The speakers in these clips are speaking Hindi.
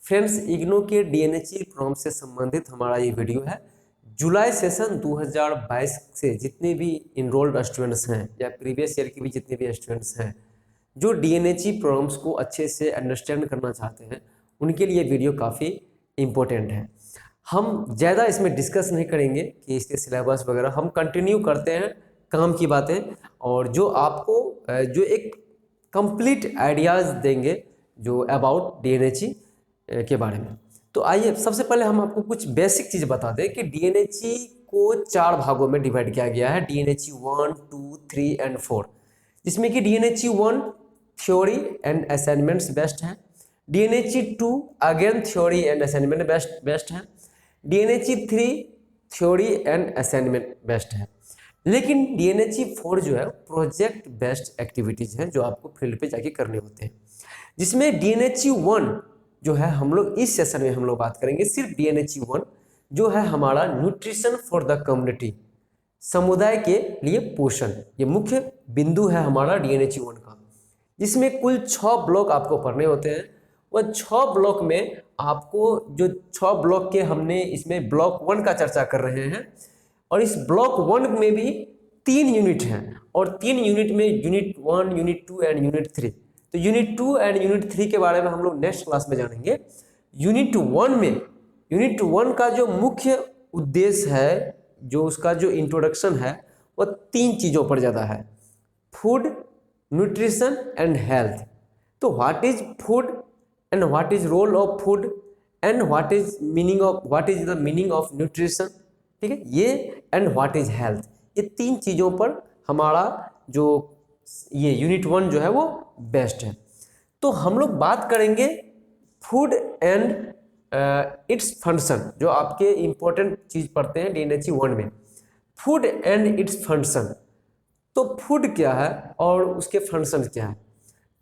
फ्रेंड्स, इग्नू के डीएनएचई प्रोग्राम से संबंधित हमारा ये वीडियो है। जुलाई सेशन 2022 से जितने भी इनरोल्ड स्टूडेंट्स हैं या प्रीवियस ईयर के भी जितने भी स्टूडेंट्स हैं जो डीएनएचई प्रोग्राम्स को अच्छे से अंडरस्टैंड करना चाहते हैं, उनके लिए वीडियो काफ़ी इम्पोर्टेंट है। हम ज़्यादा इसमें डिस्कस नहीं करेंगे कि इसके सिलेबस वगैरह, हम कंटिन्यू करते हैं काम की बातें, और जो आपको जो एक कंप्लीट आइडियाज़ देंगे जो अबाउट डीएनएचई के बारे में। तो आइए सबसे पहले हम आपको कुछ बेसिक चीज़ बता दें कि डीएनएचई को 4 भागों में डिवाइड किया गया है, डीएनएचई 1, 2, 3 एंड 4, जिसमें कि डीएनएचई 1 थ्योरी एंड असाइनमेंट्स बेस्ड है, डीएनएचई 2 again theory and assignment based है, डीएनएचई 3 थ्योरी एंड असाइनमेंट बेस्ड है। लेकिन डीएनएचई 4 जो है प्रोजेक्ट बेस्ड एक्टिविटीज़ हैं जो आपको फील्ड पे जाके करने होते हैं, जिसमें डीएनएचई 1 जो है हम लोग इस सेशन में हम लोग बात करेंगे सिर्फ डीएनएचई 1 जो है हमारा न्यूट्रिशन फॉर द कम्युनिटी, समुदाय के लिए पोषण, ये मुख्य बिंदु है हमारा डीएनएचई 1 का, जिसमें कुल 6 ब्लॉक आपको पढ़ने होते हैं। वह 6 ब्लॉक में आपको जो 6 ब्लॉक के हमने इसमें ब्लॉक 1 का चर्चा कर रहे हैं, और इस ब्लॉक 1 में भी 3 यूनिट हैं, और 3 यूनिट में यूनिट 1, यूनिट 2 एंड यूनिट 3। तो यूनिट 2 एंड यूनिट 3 के बारे में हम लोग नेक्स्ट क्लास में जानेंगे। यूनिट 1 का जो मुख्य उद्देश्य है, जो उसका जो इंट्रोडक्शन है, वो 3 चीज़ों पर ज़्यादा है, फूड, न्यूट्रिशन एंड हेल्थ। तो what is food and what is role of food and what is the meaning of nutrition, ठीक है, ये एंड व्हाट इज हेल्थ, ये 3 चीज़ों पर हमारा जो ये यूनिट 1 जो है वो बेस्ट है। तो हम लोग बात करेंगे फूड एंड इट्स फंक्शन, जो आपके इम्पोर्टेंट चीज़ पढ़ते हैं डीएनएचई 1 में, फूड एंड इट्स फंक्शन। तो फूड क्या है और उसके फंक्शन क्या है,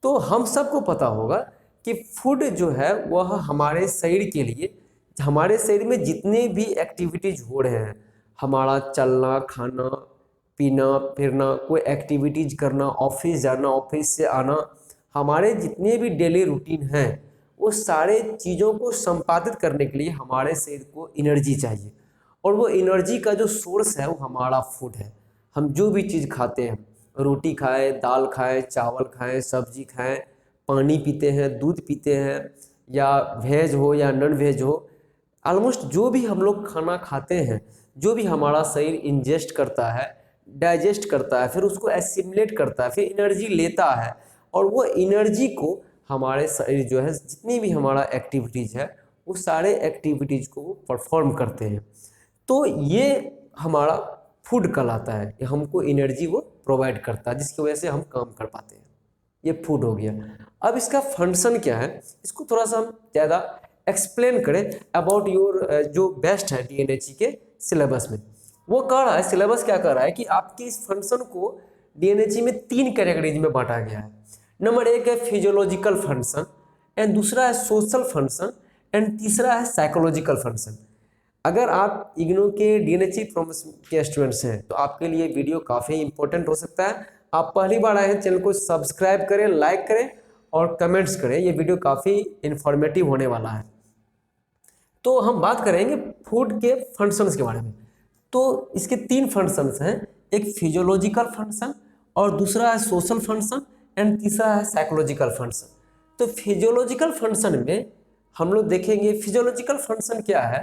तो हम सबको पता होगा कि फूड जो है वह हमारे शरीर के लिए, हमारे शरीर में जितने भी एक्टिविटीज़ हो रहे हैं, हमारा चलना, खाना पीना, फिरना, कोई एक्टिविटीज़ करना, ऑफिस जाना, ऑफिस से आना, हमारे जितने भी डेली रूटीन हैं, वो सारे चीज़ों को संपादित करने के लिए हमारे शरीर को एनर्जी चाहिए, और वो एनर्जी का जो सोर्स है वो हमारा फूड है। हम जो भी चीज़ खाते हैं, रोटी खाएं, दाल खाएं, चावल खाएं, सब्जी खाएं, पानी पीते हैं, दूध पीते हैं, या वेज हो या नॉन वेज हो, ऑलमोस्ट जो भी हम लोग खाना खाते हैं, जो भी हमारा शरीर इंजेस्ट करता है, डाइजेस्ट करता है, फिर उसको एसिमिलेट करता है, फिर एनर्जी लेता है, और वो एनर्जी को हमारे शरीर जो है जितनी भी हमारा एक्टिविटीज़ है वो सारे एक्टिविटीज़ को वो परफॉर्म करते हैं। तो ये हमारा फूड कहलाता है, ये हमको एनर्जी वो प्रोवाइड करता है, जिसकी वजह से हम काम कर पाते हैं। ये फूड हो गया। अब इसका फंक्शन क्या है, इसको थोड़ा सा हम ज़्यादा एक्सप्लेन करें अबाउट योर जो बेस्ट है डीएनएचई के सिलेबस में। वो कह रहा है, सिलेबस क्या कह रहा है कि आपके इस फंक्शन को डीएनएचई में 3 कैटेगरीज में बांटा गया है। नंबर 1 है फिजियोलॉजिकल फंक्शन, एंड दूसरा है सोशल फंक्शन, एंड तीसरा है साइकोलॉजिकल फंक्शन। अगर आप इग्नू के डीएनएचई प्रोग्राम के स्टूडेंट्स हैं तो आपके लिए वीडियो काफ़ी इंपॉर्टेंट हो सकता है। आप पहली बार आए हैं, चैनल को सब्सक्राइब करें, लाइक करें और कमेंट्स करें, ये वीडियो काफ़ी इंफॉर्मेटिव होने वाला है। तो हम बात करेंगे फूड के फंक्शंस के बारे में। तो इसके 3 फंक्शंस हैं, एक फिजियोलॉजिकल फंक्शन, और दूसरा है सोशल फंक्शन, एंड तीसरा है साइकोलॉजिकल फंक्शन। तो फिजियोलॉजिकल फंक्शन में हम लोग देखेंगे, फिजियोलॉजिकल फंक्शन क्या है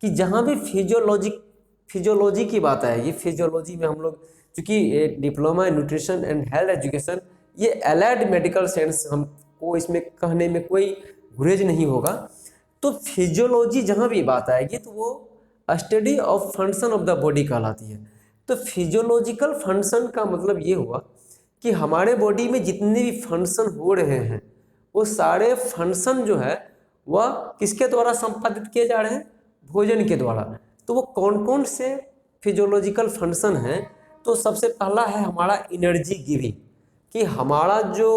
कि जहाँ भी फिजियोलॉजी की बात आएगी, फिजियोलॉजी में हम लोग चूँकि diploma in nutrition and health education, ये एलाइड मेडिकल साइंस, हमको इसमें कहने में कोई गुरेज नहीं होगा। तो फिजियोलॉजी जहाँ भी बात आएगी तो वो study of function of the body कहलाती है। तो फिजियोलॉजिकल फंक्शन का मतलब ये हुआ कि हमारे बॉडी में जितने भी फंक्शन हो रहे हैं वो सारे फंक्शन जो है वह किसके द्वारा संपादित किए जा रहे हैं, भोजन के द्वारा। तो वो कौन कौन से फिजियोलॉजिकल फंक्शन हैं, तो सबसे पहला है हमारा एनर्जी गिविंग, कि हमारा जो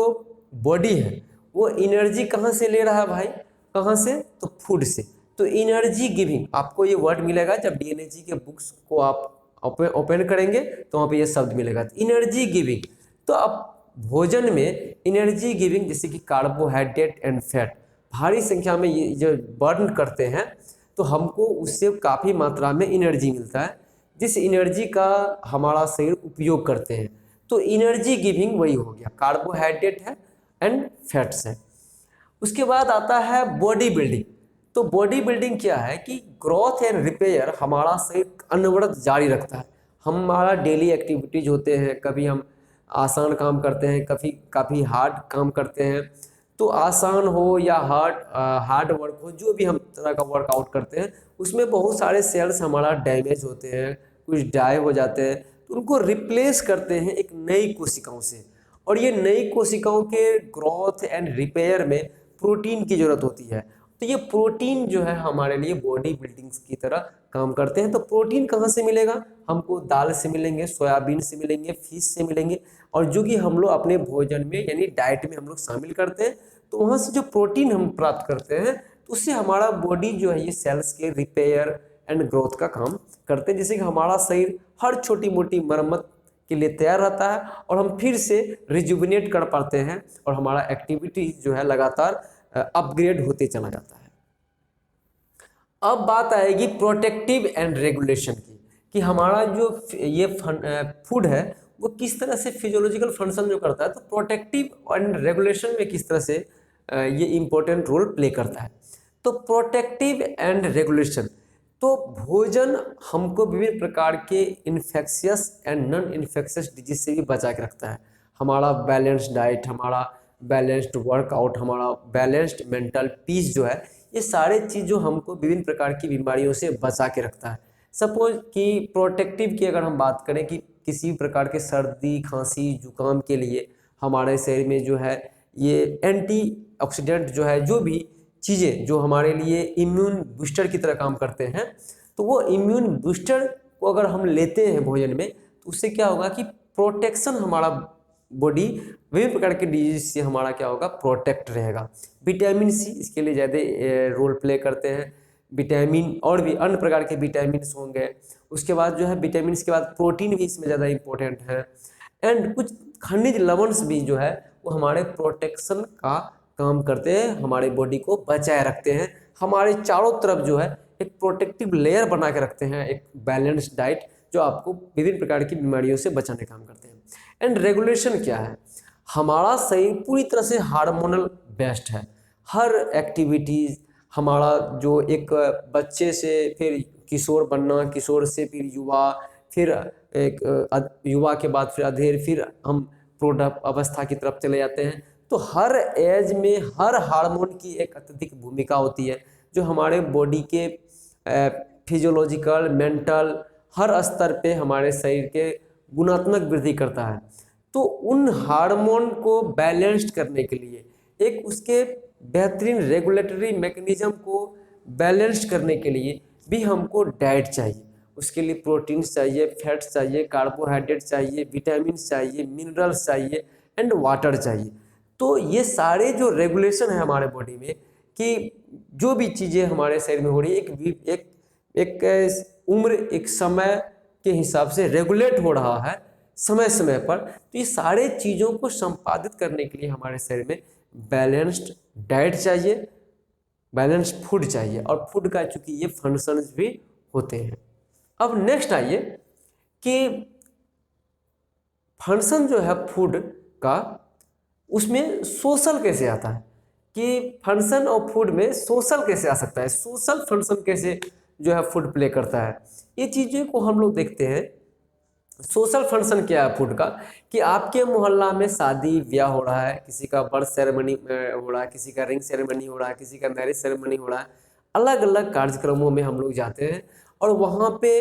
बॉडी है वो एनर्जी कहाँ से ले रहा है भाई, कहाँ से, तो फूड से। तो एनर्जी गिविंग, आपको ये वर्ड मिलेगा जब डीएनएचई के बुक्स को आप ओपन करेंगे तो वहाँ पे ये शब्द मिलेगा, एनर्जी गिविंग। तो अब भोजन में एनर्जी गिविंग जैसे कि कार्बोहाइड्रेट एंड फैट, भारी संख्या में ये जो बर्न करते हैं तो हमको उससे काफ़ी मात्रा में एनर्जी मिलता है, जिस एनर्जी का हमारा शरीर उपयोग करते हैं। तो एनर्जी गिविंग वही हो गया, कार्बोहाइड्रेट है एंड फैट्स है। उसके बाद आता है बॉडी बिल्डिंग। तो बॉडी बिल्डिंग क्या है कि ग्रोथ एंड रिपेयर हमारा शरीर अनवरत जारी रखता है। हमारा डेली एक्टिविटीज होते हैं, कभी हम आसान काम करते हैं, कभी काफ़ी हार्ड काम करते हैं। तो आसान हो या हार्ड वर्क हो, जो भी हम तरह का वर्कआउट करते हैं उसमें बहुत सारे सेल्स हमारा डैमेज होते हैं, कुछ डाई हो जाते हैं, तो उनको रिप्लेस करते हैं एक नई कोशिकाओं से। और ये नई कोशिकाओं के ग्रोथ एंड रिपेयर में प्रोटीन की ज़रूरत होती है। तो ये प्रोटीन जो है हमारे लिए बॉडी बिल्डिंग्स की तरह काम करते हैं। तो प्रोटीन कहाँ से मिलेगा? हमको दाल से मिलेंगे, सोयाबीन से मिलेंगे, फिश से मिलेंगे, और जो कि हम लोग अपने भोजन में यानी डाइट में हम लोग शामिल करते हैं। तो वहाँ से जो प्रोटीन हम प्राप्त करते हैं तो उससे हमारा बॉडी जो है ये सेल्स के रिपेयर एंड ग्रोथ का काम करते हैं, जिससे कि हमारा शरीर हर छोटी मोटी मरम्मत के लिए तैयार रहता है और हम फिर से रिजुविनेट कर पाते हैं और हमारा एक्टिविटी जो है लगातार अपग्रेड होते चला जाता है। अब बात आएगी प्रोटेक्टिव एंड रेगुलेशन की, कि हमारा जो ये फूड है वो किस तरह से फिजियोलॉजिकल फंक्शन जो करता है, तो प्रोटेक्टिव एंड रेगुलेशन में किस तरह से ये इम्पोर्टेंट रोल प्ले करता है। तो प्रोटेक्टिव एंड रेगुलेशन, तो भोजन हमको विभिन्न प्रकार के infectious and non infectious disease से भी बचा के रखता है। हमारा बैलेंस्ड डाइट, हमारा बैलेंस्ड वर्कआउट, हमारा बैलेंस्ड मेंटल पीस जो है, ये सारे चीज़ जो हमको विभिन्न प्रकार की बीमारियों से बचा के रखता है। सपोज कि प्रोटेक्टिव की अगर हम बात करें कि किसी भी प्रकार के सर्दी, खांसी, जुकाम के लिए हमारे शरीर में जो है ये एंटीऑक्सीडेंट जो है, जो भी चीज़ें जो हमारे लिए इम्यून बूस्टर की तरह काम करते हैं, तो वो इम्यून बूस्टर को अगर हम लेते हैं भोजन में तो उससे क्या होगा कि प्रोटेक्शन, हमारा बॉडी विभिन्न प्रकार के डिजीज से हमारा क्या होगा, प्रोटेक्ट रहेगा। विटामिन सी इसके लिए ज़्यादा रोल प्ले करते हैं। विटामिन और भी अन्य प्रकार के विटामिन होंगे। उसके बाद जो है विटामिन के बाद प्रोटीन भी इसमें ज़्यादा इम्पोर्टेंट है। एंड कुछ खनिज लवणस भी जो है वो हमारे प्रोटेक्शन का काम करते हैं, हमारे बॉडी को बचाए रखते हैं, हमारे चारों तरफ जो है एक प्रोटेक्टिव लेयर बना के रखते हैं, एक बैलेंस्ड डाइट जो आपको विभिन्न प्रकार की बीमारियों से बचाने का काम करते हैं। एंड रेगुलेशन क्या है? हमारा शरीर पूरी तरह से हार्मोनल बेस्ड है। हर एक्टिविटीज़ हमारा जो एक बच्चे से फिर किशोर बनना, किशोर से फिर युवा, फिर एक युवा के बाद फिर अधेड़, फिर हम प्रौढ़ अवस्था की तरफ चले जाते हैं। तो हर एज में हर हार्मोन की एक अत्यधिक भूमिका होती है जो हमारे बॉडी के फिजियोलॉजिकल, मेंटल हर स्तर पे हमारे शरीर के गुणात्मक वृद्धि करता है। तो उन हार्मोन को बैलेंस्ड करने के लिए, एक उसके बेहतरीन रेगुलेटरी मैकेनिज्म को बैलेंस्ड करने के लिए भी हमको डाइट चाहिए। उसके लिए प्रोटीन्स चाहिए, फैट्स चाहिए, कार्बोहाइड्रेट चाहिए, विटामिन चाहिए, मिनरल्स चाहिए एंड वाटर चाहिए। तो ये सारे जो रेगुलेशन है हमारे बॉडी में, कि जो भी चीज़ें हमारे शरीर में हो रही है एक उम्र, एक समय के हिसाब से रेगुलेट हो रहा है समय समय पर। तो ये सारे चीज़ों को संपादित करने के लिए हमारे शरीर में बैलेंस्ड डाइट चाहिए, बैलेंस्ड फूड चाहिए, और फूड का चूँकि ये फंक्शंस भी होते हैं। अब नेक्स्ट आइए कि फंक्शन जो है फूड का, उसमें सोशल कैसे आता है, कि फंक्शन और फूड में सोशल कैसे आ सकता है, सोशल फंक्शन कैसे जो है फूड प्ले करता है, ये चीज़ों को हम लोग देखते हैं। सोशल फंक्शन क्या है फूड का, कि आपके मोहल्ला में शादी ब्याह हो रहा है, किसी का बर्थ सेरेमनी हो रहा है, किसी का रिंग सेरेमनी हो रहा है, किसी का मैरिज सेरेमनी हो रहा है, अलग अलग कार्यक्रमों में हम लोग जाते हैं और वहाँ पे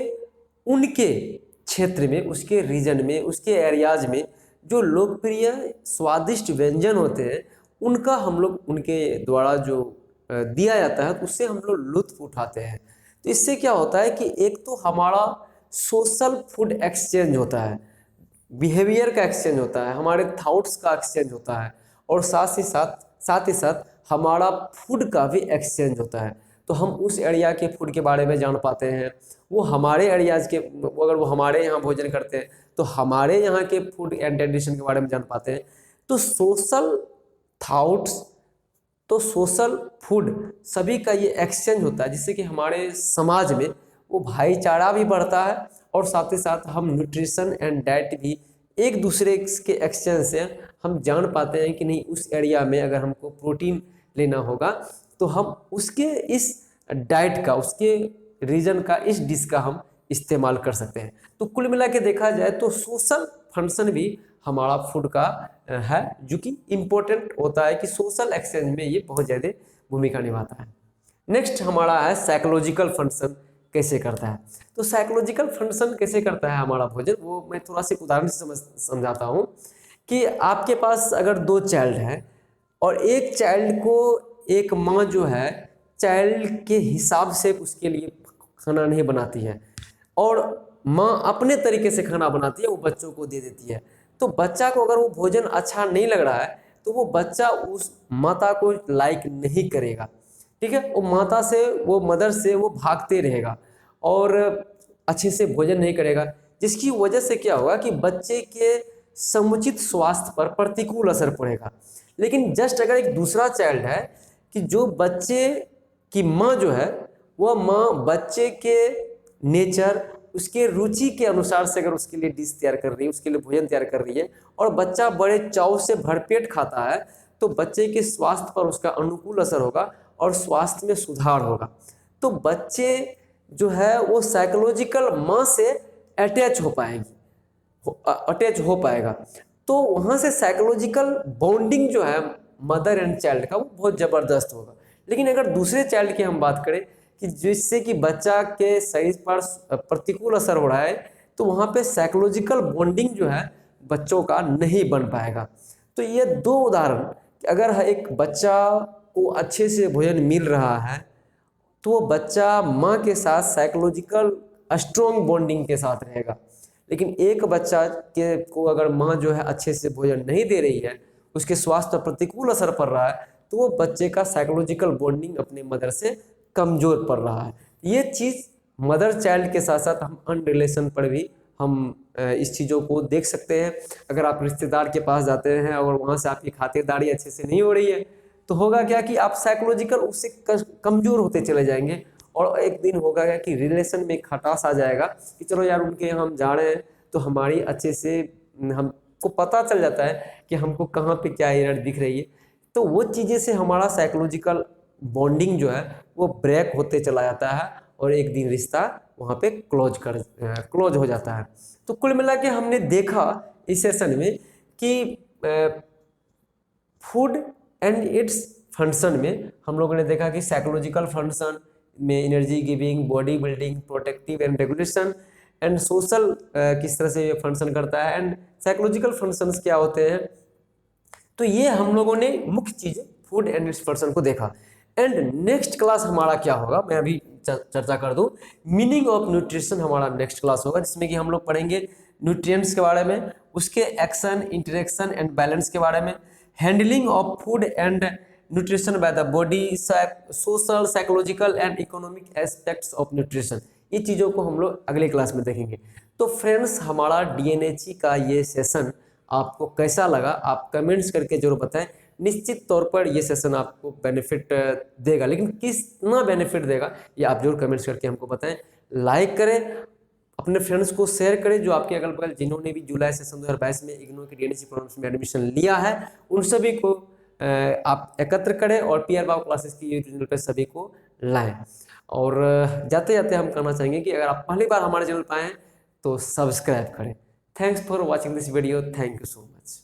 उनके क्षेत्र में, उसके रीजन में, उसके एरियाज में जो लोकप्रिय स्वादिष्ट व्यंजन होते हैं उनका हम लोग उनके द्वारा जो दिया जाता है तो उससे हम लोग लुत्फ उठाते हैं। तो इससे क्या होता है कि एक तो हमारा सोशल फूड एक्सचेंज होता है, बिहेवियर का एक्सचेंज होता है, हमारे थॉट्स का एक्सचेंज होता है, और साथ ही साथ हमारा फूड का भी एक्सचेंज होता है। तो हम उस एरिया के फूड के बारे में जान पाते हैं, वो हमारे एरियाज के, अगर वो हमारे यहाँ भोजन करते हैं तो हमारे यहाँ के फूड एंड ट्रेडिशन के बारे में जान पाते हैं। तो सोशल थॉट्स, तो सोशल फूड सभी का ये एक्सचेंज होता है, जिससे कि हमारे समाज में वो भाईचारा भी बढ़ता है और साथ ही साथ हम न्यूट्रिशन एंड डाइट भी एक दूसरे के एक्सचेंज से हम जान पाते हैं कि नहीं, उस एरिया में अगर हमको प्रोटीन लेना होगा तो हम उसके इस डाइट का, उसके रीजन का, इस डिश का हम इस्तेमाल कर सकते हैं। तो कुल मिला के देखा जाए तो सोशल फंक्शन भी हमारा फूड का है, जो कि इम्पोर्टेंट होता है कि सोशल एक्सचेंज में ये बहुत ज़्यादा भूमिका निभाता है। नेक्स्ट हमारा है साइकोलॉजिकल फंक्शन कैसे करता है। तो साइकोलॉजिकल फंक्शन कैसे करता है हमारा भोजन, वो मैं थोड़ा सा उदाहरण से समझाता हूँ कि आपके पास अगर 2 चाइल्ड हैं और एक चाइल्ड को एक माँ जो है चाइल्ड के हिसाब से उसके लिए खाना नहीं बनाती है और माँ अपने तरीके से खाना बनाती है, वो बच्चों को दे देती है, तो बच्चा को अगर वो भोजन अच्छा नहीं लग रहा है तो वो बच्चा उस माता को लाइक नहीं करेगा, ठीक है। वो माता से, वो मदर से वो भागते रहेगा और अच्छे से भोजन नहीं करेगा, जिसकी वजह से क्या होगा कि बच्चे के समुचित स्वास्थ्य पर प्रतिकूल असर पड़ेगा। लेकिन जस्ट अगर एक दूसरा चाइल्ड है कि जो बच्चे की माँ जो है वह माँ बच्चे के नेचर, उसके रुचि के अनुसार से अगर उसके लिए डिश तैयार कर रही है, उसके लिए भोजन तैयार कर रही है और बच्चा बड़े चाव से भरपेट खाता है, तो बच्चे के स्वास्थ्य पर उसका अनुकूल असर होगा और स्वास्थ्य में सुधार होगा। तो बच्चे जो है वो साइकोलॉजिकल माँ से अटैच हो पाएगा, तो वहाँ से साइकोलॉजिकल बॉन्डिंग जो है मदर एंड चाइल्ड का वो बहुत ज़बरदस्त होगा। लेकिन अगर दूसरे चाइल्ड की हम बात करें कि जिससे कि बच्चा के शरीर पर प्रतिकूल असर हो रहा है, तो वहाँ पे साइकोलॉजिकल बॉन्डिंग जो है बच्चों का नहीं बन पाएगा। तो ये 2 उदाहरण, अगर एक बच्चा को अच्छे से भोजन मिल रहा है तो वो बच्चा माँ के साथ साइकोलॉजिकल स्ट्रॉन्ग बॉन्डिंग के साथ रहेगा, लेकिन एक बच्चा के को अगर माँ जो है अच्छे से भोजन नहीं दे रही है, उसके स्वास्थ्य पर प्रतिकूल असर पड़ रहा है, तो वो बच्चे का साइकोलॉजिकल बॉन्डिंग अपने मदर से कमज़ोर पड़ रहा है। ये चीज़ मदर चाइल्ड के साथ साथ हम अन रिलेशन पर भी हम इस चीज़ों को देख सकते हैं। अगर आप रिश्तेदार के पास जाते हैं और वहाँ से आपकी खातिरदारी अच्छे से नहीं हो रही है, तो होगा क्या कि आप साइकोलॉजिकल उससे कमज़ोर होते चले जाएंगे और एक दिन होगा क्या कि रिलेशन में खटास आ जाएगा कि चलो यार उनके यहाँ हम जा रहे हैं तो हमारी अच्छे से हमको पता चल जाता है कि हमको कहाँ पे क्या एरर दिख रही है, तो वो चीज़ें से हमारा साइकोलॉजिकल बॉन्डिंग जो है वो ब्रेक होते चला जाता है और एक दिन रिश्ता वहाँ पे क्लोज हो जाता है। तो कुल मिला के हमने देखा इस सेशन में कि फूड एंड इट्स फंक्शन में हम लोगों ने देखा कि साइकोलॉजिकल फंक्शन में energy giving, body building, protective and regulation and social किस तरह से ये फंक्शन करता है एंड साइकोलॉजिकल फंक्शंस क्या होते हैं। तो ये हम लोगों ने मुख्य चीज़ें फूड एंड इट्स फंक्शन को देखा। एंड नेक्स्ट क्लास हमारा क्या होगा, मैं अभी चर्चा कर दूं, मीनिंग ऑफ न्यूट्रिशन हमारा नेक्स्ट क्लास होगा, जिसमें कि हम लोग पढ़ेंगे न्यूट्रिएंट्स के बारे में, उसके एक्शन, इंटरेक्शन एंड बैलेंस के बारे में, handling of food and nutrition by the body, social, psychological and economic aspects of nutrition. ये चीज़ों को हम लोग अगले क्लास में देखेंगे। तो फ्रेंड्स, हमारा डीएनएचई का ये सेशन आपको कैसा लगा आप कमेंट्स करके जरूर बताएं। निश्चित तौर पर ये सेशन आपको बेनिफिट देगा, लेकिन कितना बेनिफिट देगा ये आप जरूर कमेंट्स करके हमको बताएं। लाइक करें, अपने फ्रेंड्स को शेयर करें जो आपके अगल बगल जिन्होंने भी जुलाई सेशन 2022 में इग्नू के डीएनएचई प्रोग्राम्स में एडमिशन लिया है, उन सभी को आप एकत्र करें और पीआर बाबू क्लासेस की यूट्यूब चैनल पर सभी को लाएं। और जाते जाते हम कहना चाहेंगे कि अगर आप पहली बार हमारे चैनल पर आए हैं तो सब्सक्राइब करें। Thanks for watching this video. Thank you so much.